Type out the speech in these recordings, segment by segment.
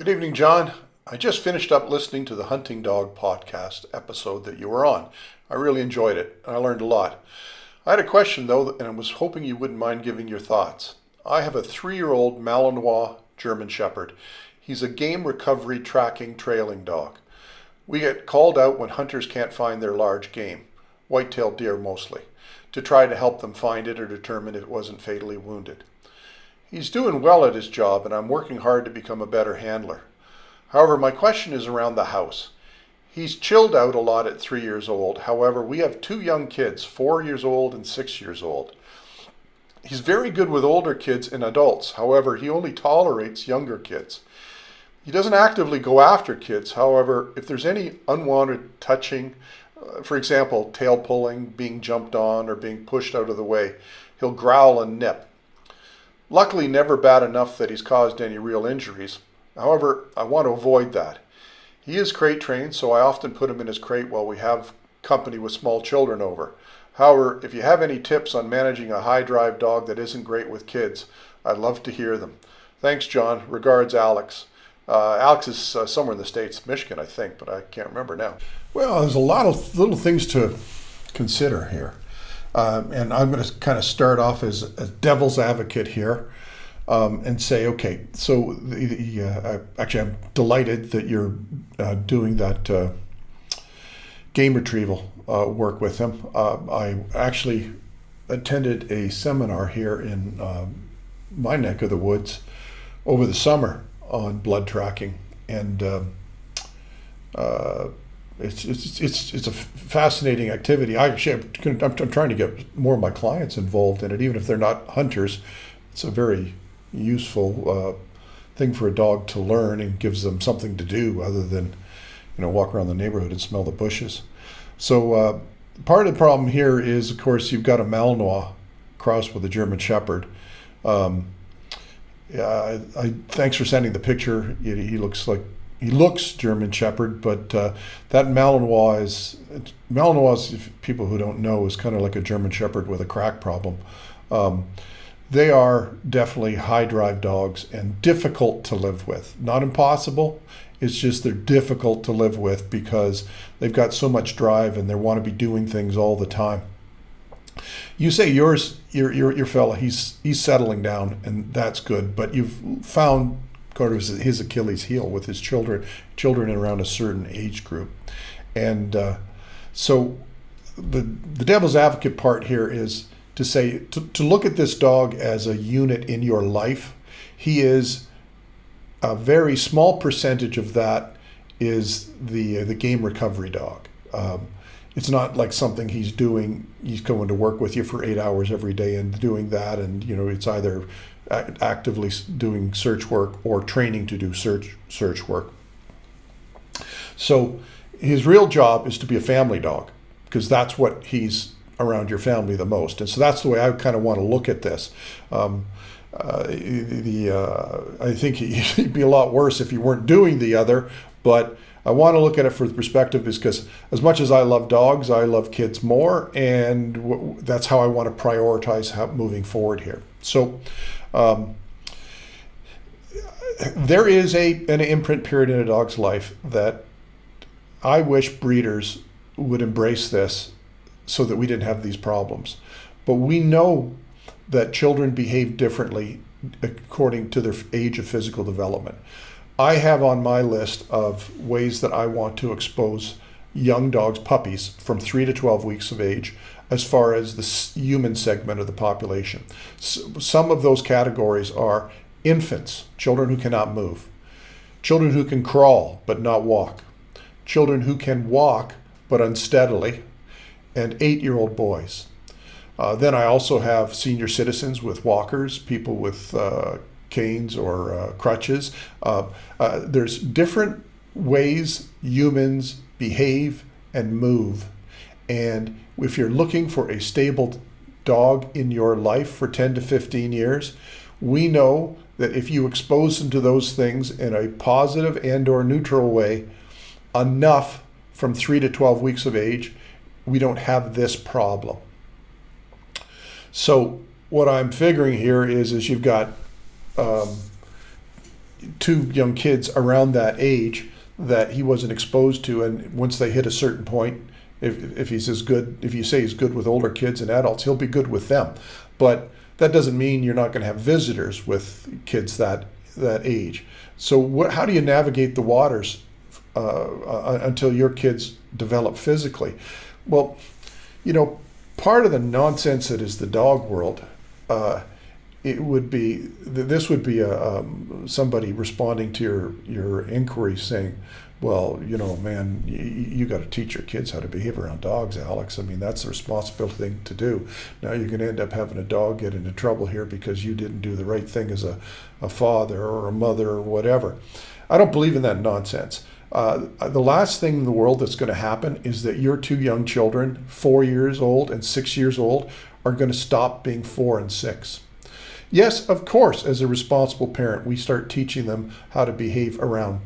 Good evening, John. I just finished up listening to the Hunting Dog podcast episode that you were on. I really enjoyed it, and I learned a lot. I had a question, though, and I was hoping you wouldn't mind giving your thoughts. I have a 3-year-old Malinois German Shepherd. He's a game recovery tracking trailing dog. We get called out when hunters can't find their large game, white-tailed deer mostly, to try to help them find it or determine if it wasn't fatally wounded. He's doing well at his job, and I'm working hard to become a better handler. However, my question is around the house. He's chilled out a lot at 3 years old. However, we have 2 young kids, 4 years old and 6 years old. He's very good with older kids and adults. However, he only tolerates younger kids. He doesn't actively go after kids. However, if there's any unwanted touching, for example, tail pulling, being jumped on, or being pushed out of the way, he'll growl and nip. Luckily, never bad enough that he's caused any real injuries. However, I want to avoid that. He is crate trained, so I often put him in his crate while we have company with small children over. However, if you have any tips on managing a high drive dog that isn't great with kids, I'd love to hear them. Thanks, John. Regards, Alex. Alex is somewhere in the States, Michigan, I think, but I can't remember now. Well, there's a lot of little things to consider here. And I'm going to kind of start off as a devil's advocate here and say, okay, so actually I'm delighted that you're doing that game retrieval work with him. I actually attended a seminar here in my neck of the woods over the summer on blood tracking, and it's a fascinating activity. I'm trying to get more of my clients involved in it, even if they're not hunters. It's a very useful thing for a dog to learn, and gives them something to do other than walk around the neighborhood and smell the bushes. So part of the problem here is, of course, you've got a Malinois crossed with a German Shepherd. Thanks for sending the picture. He looks German Shepherd, but that Malinois is, if people who don't know, is kind of like a German Shepherd with a crack problem. They are definitely high drive dogs and difficult to live with. Not impossible. It's just they're difficult to live with because they've got so much drive and they want to be doing things all the time. You say your fella, he's settling down, and that's good. But you've found Carter was his Achilles heel with his children in around a certain age group, and so the devil's advocate part here is to say to look at this dog as a unit in your life. He is a very small percentage of that is the game recovery dog. It's not like something he's doing. He's going to work with you for 8 hours every day and doing that, and it's either actively doing search work or training to do search work. So his real job is to be a family dog, because that's what he's around your family the most. And so that's the way I kind of want to look at this. I think he'd be a lot worse if he weren't doing the other, but I want to look at it from the perspective is because as much as I love dogs, I love kids more, and that's how I want to prioritize moving forward here. So there is an imprint period in a dog's life that I wish breeders would embrace this so that we didn't have these problems. But we know that children behave differently according to their age of physical development. I have on my list of ways that I want to expose young dogs, puppies, from 3 to 12 weeks of age, as far as the human segment of the population. Some of those categories are infants, children who cannot move, children who can crawl but not walk, children who can walk but unsteadily, and 8-year-old boys. Then I also have senior citizens with walkers, people with canes or crutches. There's different ways humans behave and move. And if you're looking for a stable dog in your life for 10 to 15 years, we know that if you expose them to those things in a positive and or neutral way, enough from 3 to 12 weeks of age, we don't have this problem. So what I'm figuring here is you've got two young kids around that age that he wasn't exposed to, and once they hit a certain point, if he's as good, if you say he's good with older kids and adults, he'll be good with them. But that doesn't mean you're not going to have visitors with kids that age. So how do you navigate the waters until your kids develop physically? Well, part of the nonsense that is the dog world, this would be somebody responding to your inquiry saying, well, man, you got to teach your kids how to behave around dogs, Alex. I mean, that's the responsible thing to do. Now you're going to end up having a dog get into trouble here because you didn't do the right thing as a father or a mother or whatever. I don't believe in that nonsense. The last thing in the world that's going to happen is that your two young children, 4 years old and 6 years old, are going to stop being 4 and 6. Yes, of course, as a responsible parent, we start teaching them how to behave around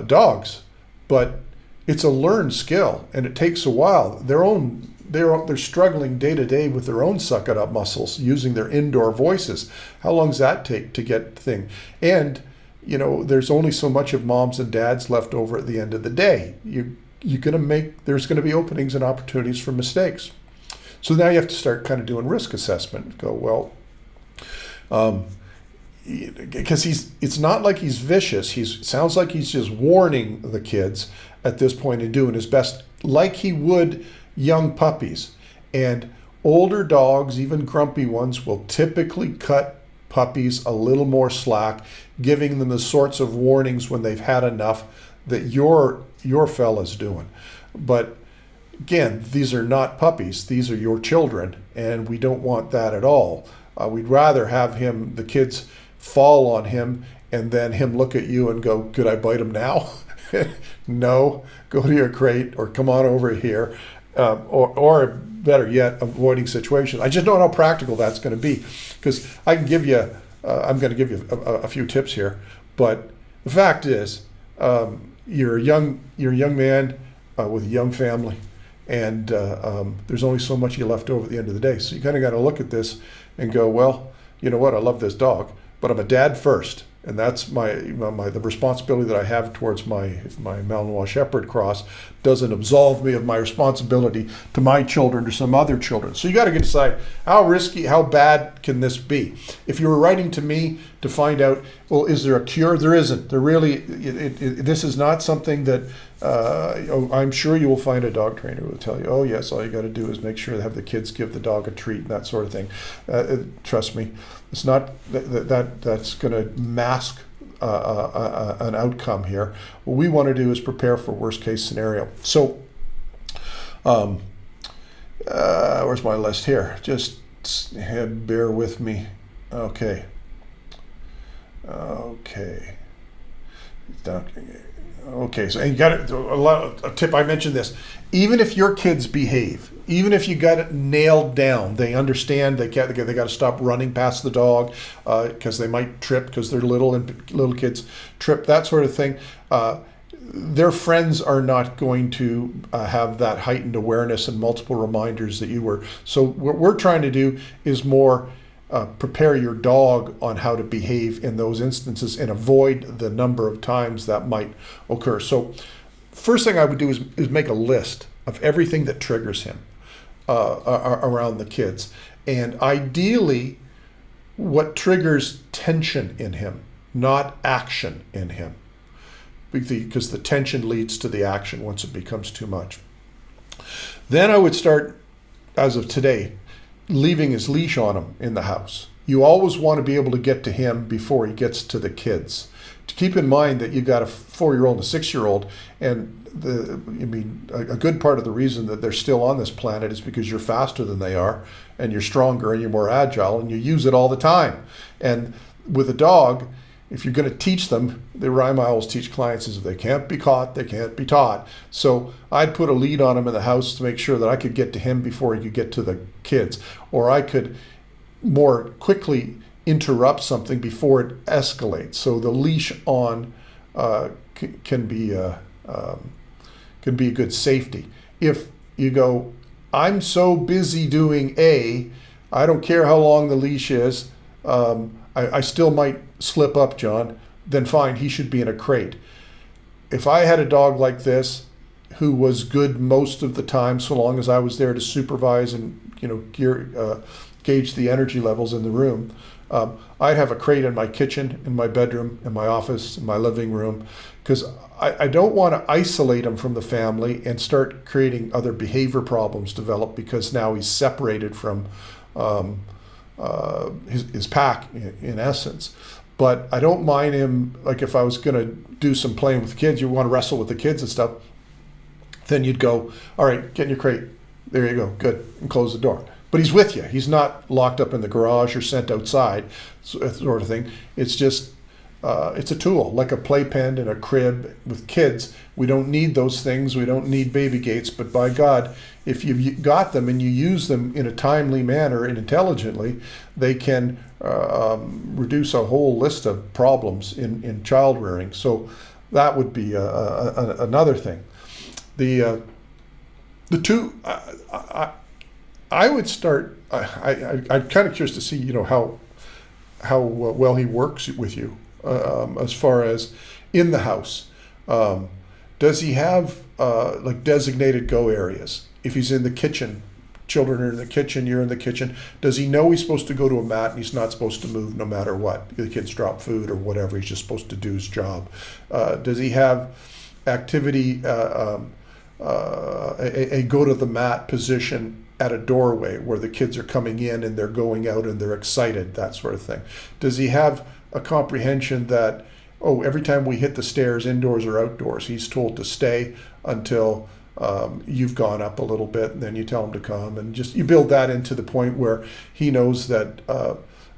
dogs, but it's a learned skill and it takes a while. They're struggling day to day with their own suck it up muscles using their indoor voices. How long does that take to get the thing? And there's only so much of moms and dads left over at the end of the day. There's going to be openings and opportunities for mistakes. So now you have to start kind of doing risk assessment. Go, well, because it's not like he's vicious. Sounds like he's just warning the kids at this point and doing his best, like he would young puppies. And older dogs, even grumpy ones, will typically cut puppies a little more slack, giving them the sorts of warnings when they've had enough that your fella's doing. But again, these are not puppies. These are your children, and we don't want that at all. We'd rather have the kids fall on him and then him look at you and go, could I bite him now? No, go to your crate or come on over here. Or better yet, avoiding situations. I just don't know how practical that's going to be, because I can give you, I'm going to give you a few tips here. But the fact is, you're a young man with a young family, and there's only so much you left over at the end of the day. So you kind of got to look at this and go, well, you know what? I love this dog, but I'm a dad first. And that's the responsibility that I have towards my Malinois Shepherd cross doesn't absolve me of my responsibility to my children or some other children. So you got to decide how risky, how bad can this be? If you were writing to me to find out, well, is there a cure? There isn't. This is not something that I'm sure you will find a dog trainer who will tell you, oh yes, all you got to do is make sure to have the kids give the dog a treat and that sort of thing. Trust me, it's not that's going to mask an outcome here. What we want to do is prepare for worst case scenario. So, where's my list here? Just bear with me. Okay. So you got a tip. I mentioned this. Even if your kids behave, even if you got it nailed down, they understand they got to stop running past the dog because they might trip because they're little and little kids trip, that sort of thing. Their friends are not going to have that heightened awareness and multiple reminders that you were. So what we're trying to do is more prepare your dog on how to behave in those instances and avoid the number of times that might occur. So first thing I would do is make a list of everything that triggers him around the kids. And ideally, what triggers tension in him, not action in him. Because the tension leads to the action once it becomes too much. Then I would start, as of today, leaving his leash on him in the house. You always want to be able to get to him before he gets to the kids. To keep in mind that you've got a 4-year-old and a 6-year-old, and a good part of the reason that they're still on this planet is because you're faster than they are, and you're stronger and you're more agile, and you use it all the time. And with a dog, if you're going to teach them, the rhyme I always teach clients is if they can't be caught, they can't be taught. So I'd put a lead on him in the house to make sure that I could get to him before he could get to the kids, or I could more quickly interrupt something before it escalates. So the leash on can be a good safety. If you go, I'm so busy doing A, I don't care how long the leash is, I still might slip up, John. Then fine, he should be in a crate. If I had a dog like this who was good most of the time, so long as I was there to supervise and gauge the energy levels in the room, I'd have a crate in my kitchen, in my bedroom, in my office, in my living room, because I don't want to isolate him from the family and start creating other behavior problems develop because now he's separated from his pack, in essence. But I don't mind him, like if I was going to do some playing with the kids, you want to wrestle with the kids and stuff, then you'd go, all right, get in your crate. There you go, good, and close the door. But he's with you. He's not locked up in the garage or sent outside, sort of thing. It's just, it's a tool, like a playpen and a crib with kids. We don't need those things. We don't need baby gates. But by God, if you've got them and you use them in a timely manner and intelligently, they can reduce a whole list of problems in child rearing. So that would be another thing. The two, I would start. I'm kind of curious to see, how well he works with you as far as in the house. Does he have like designated go areas? If he's in the kitchen, children are in the kitchen, you're in the kitchen. Does he know he's supposed to go to a mat and he's not supposed to move no matter what? The kids drop food or whatever. He's just supposed to do his job. Does he have activity? A go to the mat position at a doorway where the kids are coming in and they're going out and they're excited, that sort of thing. Does he have a comprehension that, every time we hit the stairs, indoors or outdoors, he's told to stay until you've gone up a little bit, and then you tell him to come, and just you build that into the point where he knows that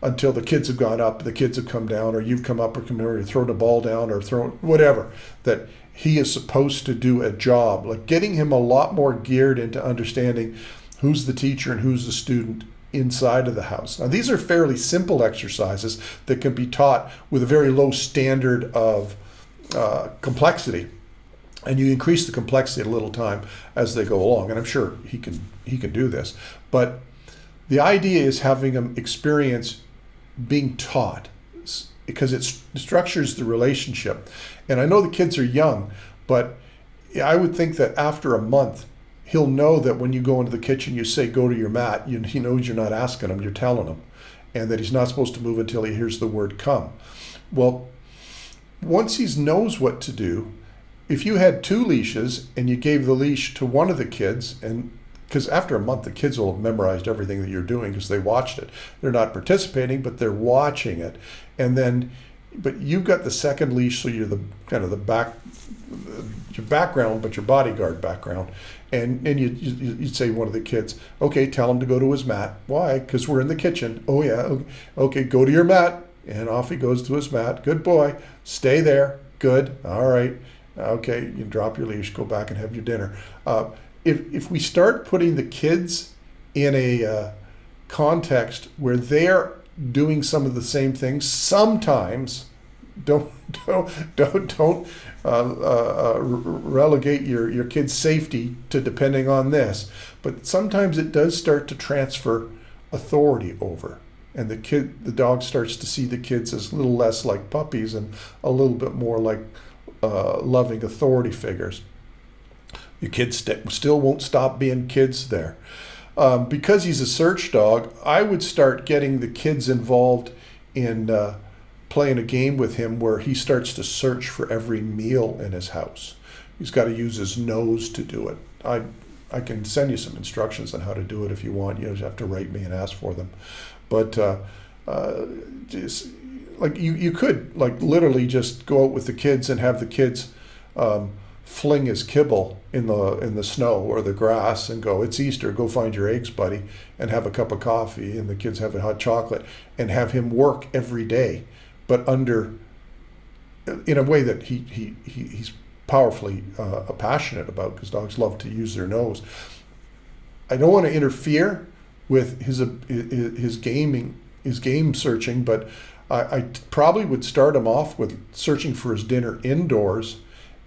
until the kids have gone up, the kids have come down, or you've come up or come down, or you're throwing a ball down or throwing whatever, that he is supposed to do a job, like getting him a lot more geared into understanding who's the teacher and who's the student inside of the house. Now, these are fairly simple exercises that can be taught with a very low standard of complexity, and you increase the complexity at a little time as they go along. And I'm sure he can do this, but the idea is having him experience being taught, because it structures the relationship. And I know the kids are young, but I would think that after a month, he'll know that when you go into the kitchen, you say, go to your mat. He knows you're not asking him, you're telling him. And that he's not supposed to move until he hears the word come. Well, once he knows what to do, if you had 2 leashes and you gave the leash to one of the kids, and because after a month, the kids will have memorized everything that you're doing because they watched it. They're not participating, but they're watching it. And then, but you've got the second leash, so you're the kind of your background, but your bodyguard background. And you'd say one of the kids, okay, tell him to go to his mat. Why? Because we're in the kitchen. Oh yeah, okay, go to your mat. And off he goes to his mat. Good boy. Stay there. Good. All right. Okay, you drop your leash, go back and have your dinner. If we start putting the kids in a context where they're doing some of the same things, sometimes don't relegate your kid's safety to depending on this, but sometimes it does start to transfer authority over, and the dog starts to see the kids as a little less like puppies and a little bit more like loving authority figures. Your kids still won't stop being kids there. Because he's a search dog, I would start getting the kids involved in playing a game with him where he starts to search for every meal in his house. He's got to use his nose to do it. I can send you some instructions on how to do it if you want. You just have to write me and ask for them. But just, like you could like literally just go out with the kids and have the kids fling his kibble in the snow or the grass and go, it's Easter, go find your eggs, buddy, and have a cup of coffee, and the kids have a hot chocolate, and have him work every day, but in a way that he's powerfully passionate about, because dogs love to use their nose. I don't want to interfere with his game searching, but I probably would start him off with searching for his dinner indoors,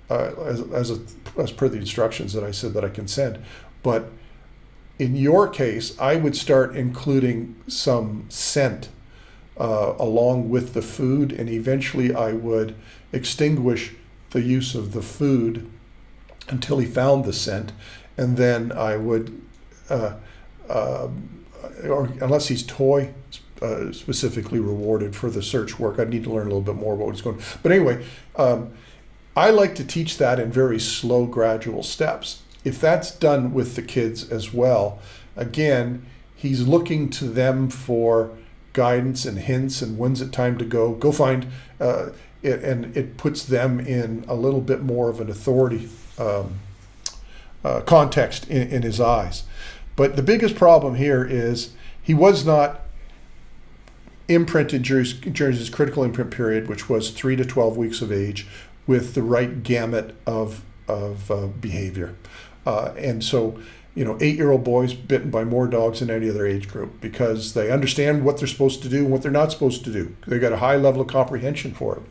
as per the instructions that I said that I can send. But in your case, I would start including some scent along with the food, and eventually I would extinguish the use of the food until he found the scent, and then I would, or unless he's toy specifically rewarded for the search work, I'd need to learn a little bit more about what's going on. But anyway, I like to teach that in very slow, gradual steps. If that's done with the kids as well, again, he's looking to them for guidance and hints and when's it time to go find it, and it puts them in a little bit more of an authority context in his eyes. But the biggest problem here is he was not imprinted during his critical imprint period, which was 3 to 12 weeks of age, with the right gamut of behavior. And so, 8-year-old boys bitten by more dogs than any other age group because they understand what they're supposed to do and what they're not supposed to do. They've got a high level of comprehension for it.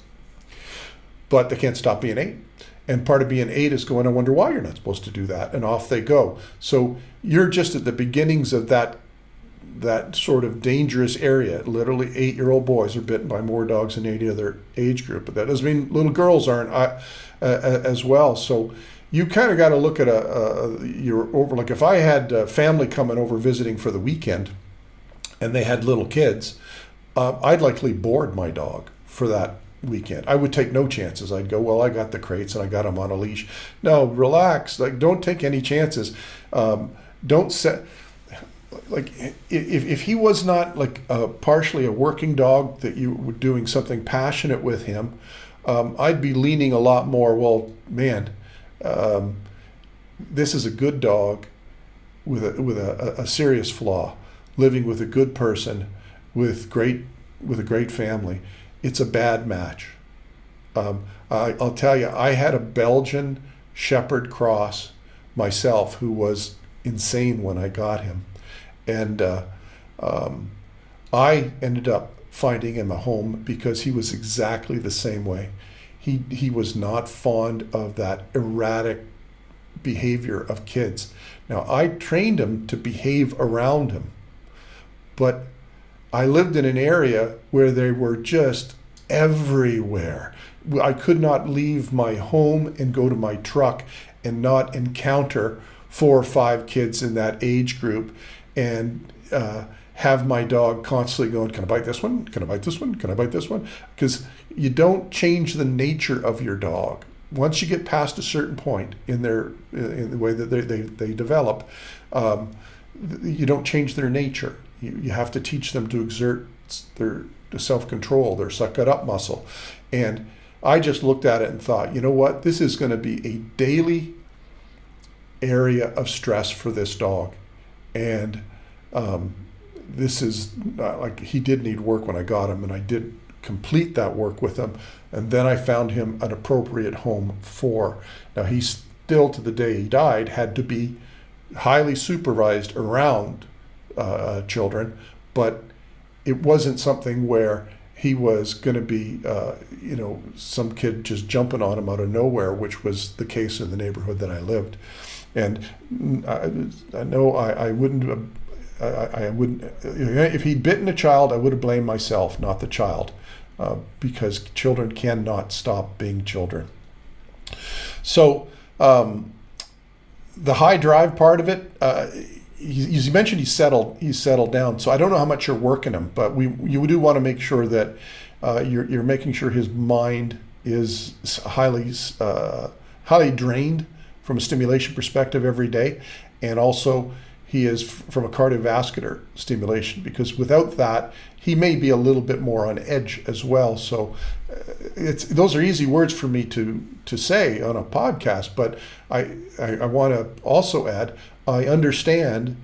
But they can't stop being 8. And part of being 8 is going, I wonder why you're not supposed to do that. And off they go. So you're just at the beginnings of that sort of dangerous area. Literally 8-year-old boys are bitten by more dogs than any other age group. But that doesn't mean little girls aren't as well. So you kind of got to look at like if I had family coming over visiting for the weekend and they had little kids, I'd likely board my dog for that weekend. I would take no chances. I'd go, well, I got the crates and I got them on a leash. No, relax. Like, don't take any chances. Don't set, like, if he was not like partially a working dog that you were doing something passionate with him, I'd be leaning a lot more, well, man, this is a good dog with a serious flaw, living with a good person, with a great family. It's a bad match. I'll tell you, I had a Belgian Shepherd cross myself who was insane when I got him. And I ended up finding him a home because he was exactly the same way. He was not fond of that erratic behavior of kids. Now, I trained him to behave around him, but I lived in an area where they were just everywhere. I could not leave my home and go to my truck and not encounter 4 or 5 kids in that age group and have my dog constantly going, can I bite this one? Can I bite this one? Can I bite this one? Because you don't change the nature of your dog. Once you get past a certain point in the way that they develop, you don't change their nature. You have to teach them to exert their self-control, their suck it up muscle. And I just looked at it and thought, you know what? This is going to be a daily area of stress for this dog. And this is like, he did need work when I got him, and I did complete that work with him. And then I found him an appropriate home for. Now, he still, to the day he died, had to be highly supervised around children, but it wasn't something where he was going to be, some kid just jumping on him out of nowhere, which was the case in the neighborhood that I lived. And I know I wouldn't, if he'd bitten a child, I would have blamed myself, not the child, because children cannot stop being children. So the high drive part of it, you mentioned he's settled down. So I don't know how much you're working him, but you do want to make sure that you're making sure his mind is highly drained from a stimulation perspective every day, and also he is from a cardiovascular stimulation, because without that he may be a little bit more on edge as well. So those are easy words for me to say on a podcast, but I want to also add, I understand,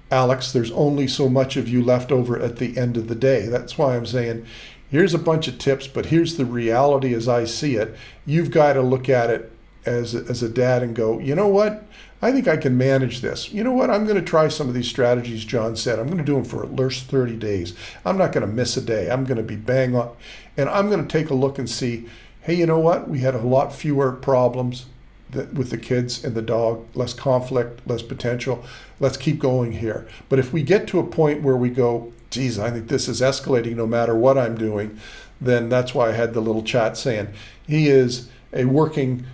Alex, there's only so much of you left over at the end of the day. That's why I'm saying, here's a bunch of tips, but here's the reality as I see it. You've got to look at it as a dad and go, you know what? I think I can manage this. You know what? I'm going to try some of these strategies John said. I'm going to do them for at least 30 days. I'm not going to miss a day. I'm going to be bang on. And I'm going to take a look and see, hey, you know what? We had a lot fewer problems with the kids and the dog, less conflict, less potential. Let's keep going here. But if we get to a point where we go, geez, I think this is escalating no matter what I'm doing, then that's why I had the little chat saying he is a working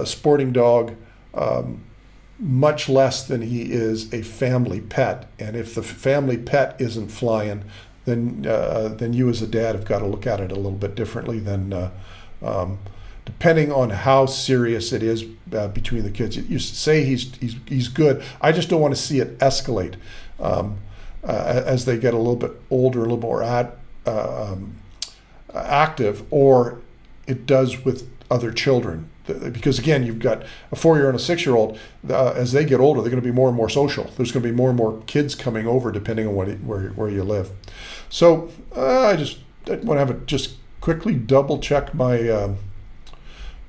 sporting dog, much less than he is a family pet. And if the family pet isn't flying, then you as a dad have got to look at it a little bit differently than depending on how serious it is between the kids. You say he's good. I just don't want to see it escalate as they get a little bit older, a little more active, or it does with other children. Because again, you've got a 4-year-old and a 6-year-old. As they get older, they're going to be more and more social. There's going to be more and more kids coming over, depending on where you live. So I want to have just quickly double check my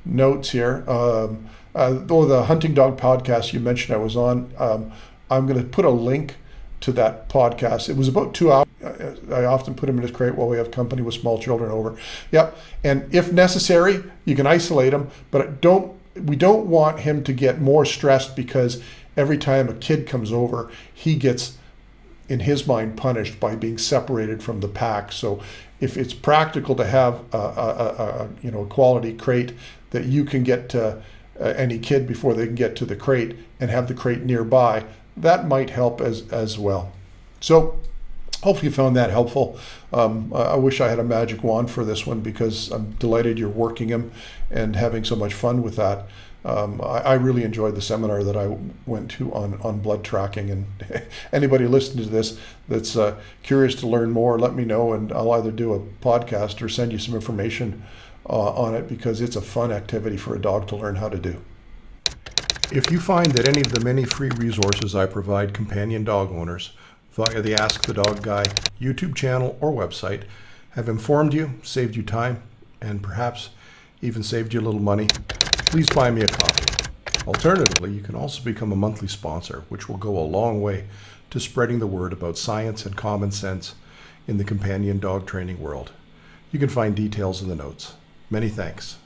notes here. The Hunting Dog podcast you mentioned I was on, I'm going to put a link to that podcast. It was about 2 hours. I often put him in his crate while we have company with small children over. Yep. And if necessary, you can isolate him, but we don't want him to get more stressed because every time a kid comes over, he gets, in his mind, punished by being separated from the pack. So if it's practical to have a quality crate that you can get to any kid before they can get to the crate and have the crate nearby, that might help as well. So hopefully you found that helpful. I wish I had a magic wand for this one because I'm delighted you're working him and having so much fun with that. I really enjoyed the seminar that I went to on blood tracking, and anybody listening to this that's curious to learn more, let me know, and I'll either do a podcast or send you some information on it, because it's a fun activity for a dog to learn how to do. If you find that any of the many free resources I provide companion dog owners via the Ask the Dog Guy YouTube channel or website have informed you, saved you time, and perhaps even saved you a little money, please buy me a coffee. Alternatively, you can also become a monthly sponsor, which will go a long way to spreading the word about science and common sense in the companion dog training world. You can find details in the notes. Many thanks.